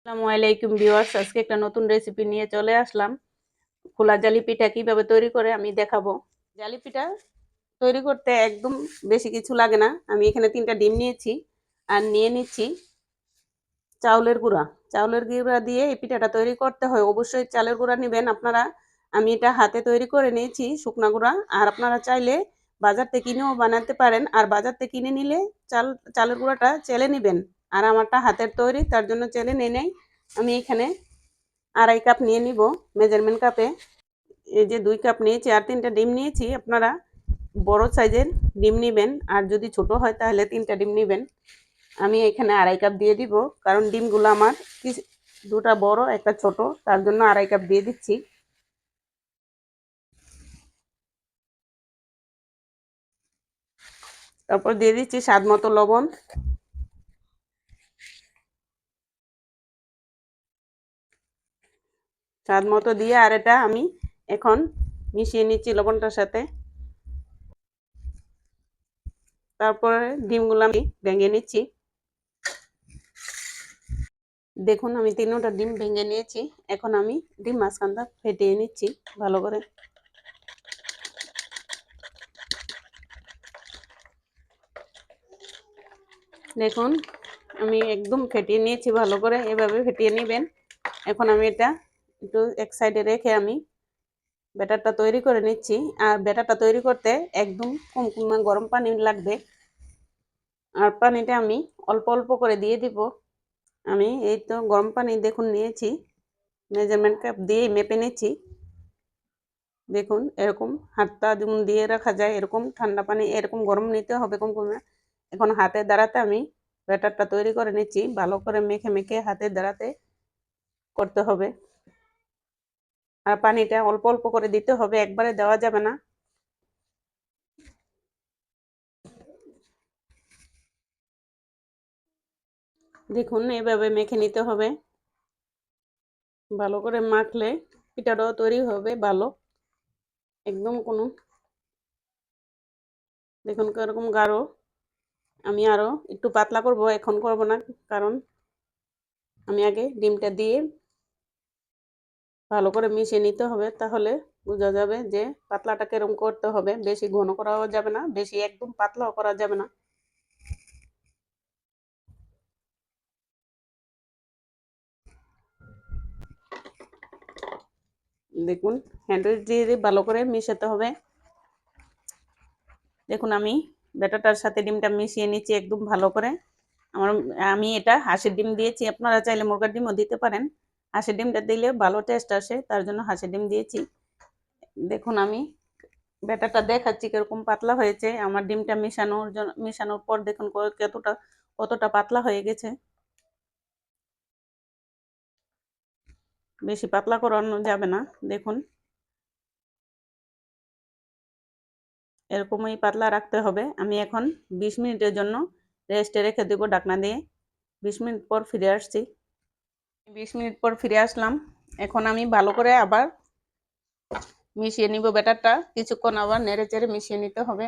আসসালামু আলাইকুম ভিউয়ার্স, আজকে একটা নতুন রেসিপি নিয়ে চলে আসলাম। খোলা জালি পিঠা কিভাবে তৈরি করে আমি দেখাবো। জালি পিঠা তৈরি করতে একদম বেশি কিছু লাগে না। আমি এখানে 3টা ডিম নিয়েছি আর নিয়ে নিচ্ছি চাউলের গুঁড়া। চাউলের গুঁড়া দিয়ে এই পিঠাটা তৈরি করতে হয়, অবশ্যই চালের গুঁড়া নেবেন আপনারা। আমি এটা হাতে তৈরি করে নিয়েছি শুকনা গুঁড়া, আর আপনারা চাইলে বাজার থেকে কিনেও বানাতে পারেন। আর বাজার থেকে কিনে নিলে চালের গুঁড়াটা চেলে নেবেন। আর আমারটা হাতের তৈরি, তার জন্য চেলে নিয়ে নেই। আমি এখানে 2.5 কাপ নিয়ে নিব মেজারমেন্ট কাপে। এই যে 2 কাপ নিয়েছি আর 3টা ডিম নিয়েছি। আপনারা বড় সাইজের ডিম নেবেন, আর যদি ছোট হয় তাহলে 3টা ডিম নেবেন। আমি এখানে 2.5 কাপ দিয়ে দিব, কারণ ডিমগুলো আমার দুটা বড় একটা ছোট, তার জন্য 2.5 কাপ দিয়ে দিচ্ছি। তারপর দিয়ে দিচ্ছি স্বাদ মতো লবণ। স্বাদ মতো দিয়ে আর এটা আমি এখন মিশিয়ে নিচ্ছি লবণটার সাথে। তারপরে ডিমগুলো আমি ভেঙে নিচ্ছি। দেখুন আমি 3টা ডিম ভেঙে নিয়েছি। এখন আমি ডিম মাঝখানটা ফেটিয়ে নিচ্ছি ভালো করে। দেখুন আমি একদম ফেটিয়ে নিয়েছি ভালো করে, এভাবে ফেটিয়ে নেবেন। এখন আমি এটা একটু এক সাইডে রেখে আমি ব্যাটারটা তৈরি করে নিচ্ছি। আর ব্যাটারটা তৈরি করতে একদম কম গরম পানি লাগবে। আর পানিটা আমি অল্প অল্প করে দিয়ে দিব। আমি এই তো গরম পানি দেখুন নিয়েছি, মেজারমেন্ট কাপ দিয়ে মেপে নিচ্ছি। দেখুন এরকম হাতটা যেমন দিয়ে রাখা যায়, এরকম ঠান্ডা পানি এরকম গরম নিতে হবে কম কমে। এখন হাতের দ্বারাতে আমি ব্যাটারটা তৈরি করে নিচ্ছি, ভালো করে মেখে মেখে হাতের দ্বারাতে করতে হবে। আর পানিটা অল্প অল্প করে দিতে হবে, একবারে দেওয়া যাবে না। দেখুন এভাবে মেখে নিতে হবে, ভালো করে মাখলে পিঠাটাও তৈরি হবে ভালো। একদম কোনো দেখুন কিরকম গাঢ়। আমি আরো একটু পাতলা করব, এখন করব না, কারণ আমি আগে ডিমটা দিয়ে ভালো করে মিশিয়ে নিতে হবে, তাহলে বোঝা যাবে যে পাতলাটা কেরম করতে হবে। বেশি ঘন করাও যাবে না, বেশি একদম পাতলাও করা যাবে না। দেখুন হ্যান্ড দিয়ে ভালো করে মিশাতে হবে। দেখুন আমি ব্যাটারটার সাথে ডিমটা মিশিয়ে নিচ্ছি একদম ভালো করে। আমি এটা হাঁসের ডিম দিয়েছি, আপনারা চাইলে মুরগার ডিমও দিতে পারেন। হাঁসের ডিমটা দিলে ভালো টেস্ট আসে, তার জন্য হাঁসের ডিম দিয়েছি। দেখুন আমি ব্যাটারটা দেখাচ্ছি কিরকম পাতলা হয়েছে। আমার ডিমটা মিশানোর পর দেখুন কতটা পাতলা হয়ে গেছে। বেশি পাতলা করানো যাবে না। দেখুন এরকমই পাতলা রাখতে হবে। আমি এখন 20 মিনিটের জন্য রেস্টে রেখে দেবো ঢাকনা দিয়ে। 20 মিনিট পর ফিরে আসছি। 20 মিনিট পর ফিরে আসলাম। এখন আমি ভালো করে আবার মিশিয়ে নিব ব্যাটারটা, কিছুক্ষণ আবার নেড়ে চেড়ে মিশিয়ে নিতে হবে।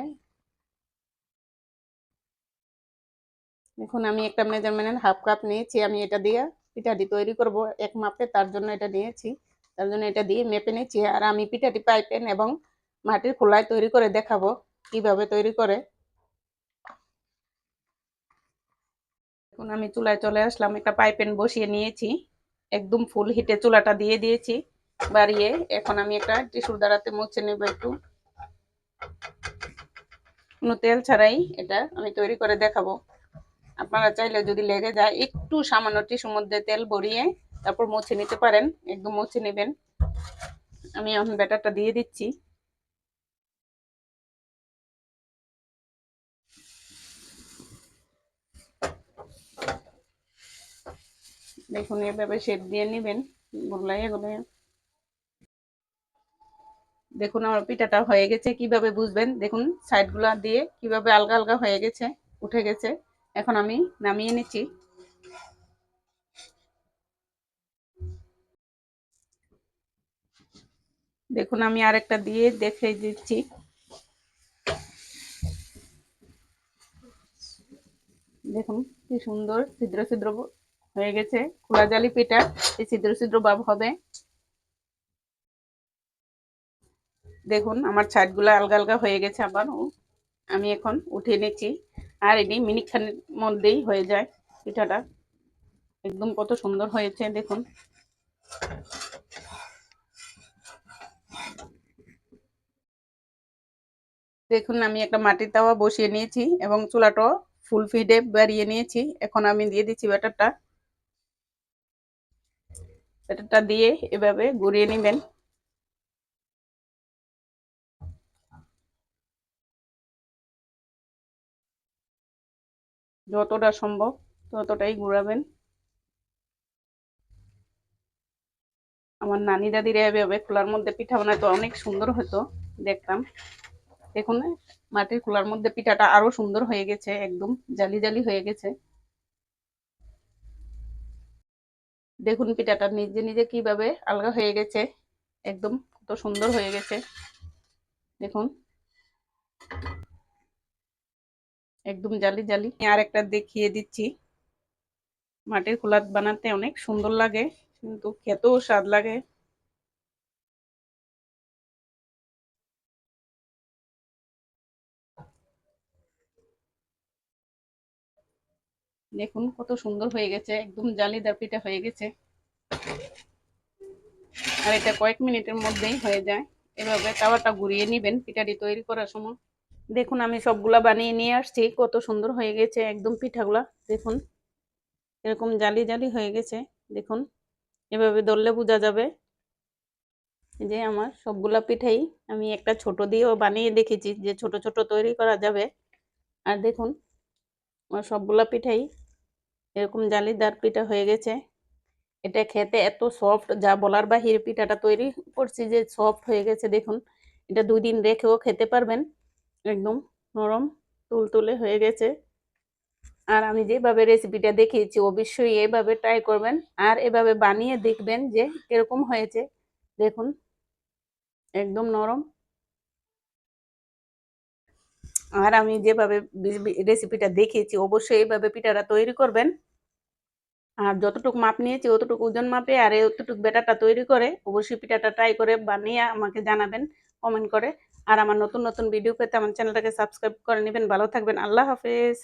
এখন আমি একটা মেজারমেন্টের 1/2 কাপ নিয়েছি, আমি এটা দিয়ে পিঠাটি তৈরি করব এক মাপে, তার জন্য এটা নিয়েছি। তার জন্য এটা দিয়ে মেপে নিচ্ছি। আর আমি পিঠাটি পাইপেন এবং মাটির খোলায় তৈরি করে দেখাবো কিভাবে তৈরি করে। এখন আমি চুলায় চলে আসলাম, একটা পাইপেন বসিয়ে নিয়েছি, একদম ফুল হিটে চুলাটা দিয়ে দিয়েছি বাড়িয়ে। এখন আমি একটা টিস্যুর দ্বারাতে মুছে নেব একটু, কোনো তেল ছাড়াই এটা আমি তৈরি করে দেখাবো। আপনারা চাইলে যদি লেগে যায় একটু সামান্য টিস্যুর মধ্যে তেল ভরিয়ে তারপর মুছে নিতে পারেন, একদম মুছে নেবেন। আমি এখন ব্যাটারটা দিয়ে দিচ্ছি। দেখুন এভাবে শেপ দিয়ে নেবেন গোলায় গোলায়। দেখুন আমার পিঠাটা হয়ে গেছে। কিভাবে বুঝবেন, দেখুন সাইডগুলো দিয়ে কিভাবে আলগা আলগা হয়ে গেছে, উঠে গেছে। এখন আমি নামিয়ে নিচ্ছি। দেখুন আমি আরেকটা দিয়ে দেখে দিচ্ছি। দেখুন কি সুন্দর ছিদ্র ছিদ্র হয়ে গেছে খোলা জালি পিঠা, এই ছিদ্র ছিদ্র ভাব হবে। দেখুন আমার ছাদগুলো আলগা আলগা হয়ে গেছে আবার। আমি এখন উঠিয়ে নিচ্ছি। আর এটি মিনিট খানের মধ্যেই হয়ে যায় পিঠাটা। একদম কত সুন্দর হয়েছে দেখুন। দেখুন আমি একটা মাটির তাওয়া বসিয়ে নিয়েছি এবং চুলাটা ফুল ফিডে বাড়িয়ে নিয়েছি। এখন আমি দিয়ে দিচ্ছি ব্যাটারটা। ব্যাটারটা দিয়ে এভাবে ঘুরিয়ে নেবেন। যতটা সম্ভব ততটাই ঘুরাবেন। আমার নানি দাদিরা এভাবে খোলার মধ্যে পিঠা বানাতো, অনেক সুন্দর হতো দেখতাম। দেখুন মাটির খোলার মধ্যে পিঠাটা আরো সুন্দর হয়ে গেছে, একদম জালি জালি হয়ে গেছে। দেখুন পিঠাটা নিজে নিজে কিভাবে আলগা হয়ে গেছে, একদম কত সুন্দর হয়ে গেছে দেখুন, একদম জালি জালি। আর একটা দেখিয়ে দিচ্ছি। মাটির খোলা বানাতে অনেক সুন্দর লাগে, কিন্তু খেতেও স্বাদ লাগে। দেখুন কত সুন্দর হয়ে গেছে, একদম জালিদার পিঠা হয়ে গেছে। আর এটা কয়েক মিনিটের মধ্যেই হয়ে যায়। এভাবে তাওয়াটা ঘুরিয়ে নিবেন পিঠাটি তৈরি করার সময়। দেখুন আমি সবগুলা বানিয়ে নিয়ে আসছি, কত সুন্দর হয়ে গেছে একদম পিঠাগুলা। দেখুন এরকম জালি জালি হয়ে গেছে দেখুন, এভাবে ধরলে বোঝা যাবে যে আমার সবগুলা পিঠাই আমি একটা ছোট দিয়েও বানিয়ে দেখেছি যে ছোট ছোট তৈরি করা যাবে। আর দেখুন আমার সবগুলা পিঠাই এরকম জালিদার পিঠা হয়ে গেছে। এটা খেতে এত সফট, যা বলার বাহিরে। পিঠাটা তৈরি করছি যে সফট হয়ে গেছে দেখুন। এটা 2 দিন রেখেও খেতে পারবেন, একদম নরম তুলতুলে হয়ে গেছে। আর আমি যেভাবে রেসিপিটা দেখিয়েছি অবশ্যই এভাবে ট্রাই করবেন আর এভাবে বানিয়ে দেখবেন যে কিরকম হয়েছে। দেখুন একদম নরম। আর আমি যেভাবে রেসিপিটা দেখিয়েছি অবশ্যই এইভাবে পিঠাটা তৈরি করবেন। আর যতটুকু মাপ নিয়েছি অতটুকু ওজন মাপে আর অতটুকু ব্যাটারটা তৈরি করে অবশ্যই পিঠাটা ট্রাই করে বানিয়ে আমাকে জানাবেন কমেন্ট করে। আর আমার নতুন নতুন ভিডিও পেতে আমার চ্যানেলটাকে সাবস্ক্রাইব করে নেবেন। ভালো থাকবেন, আল্লাহ হাফেজ।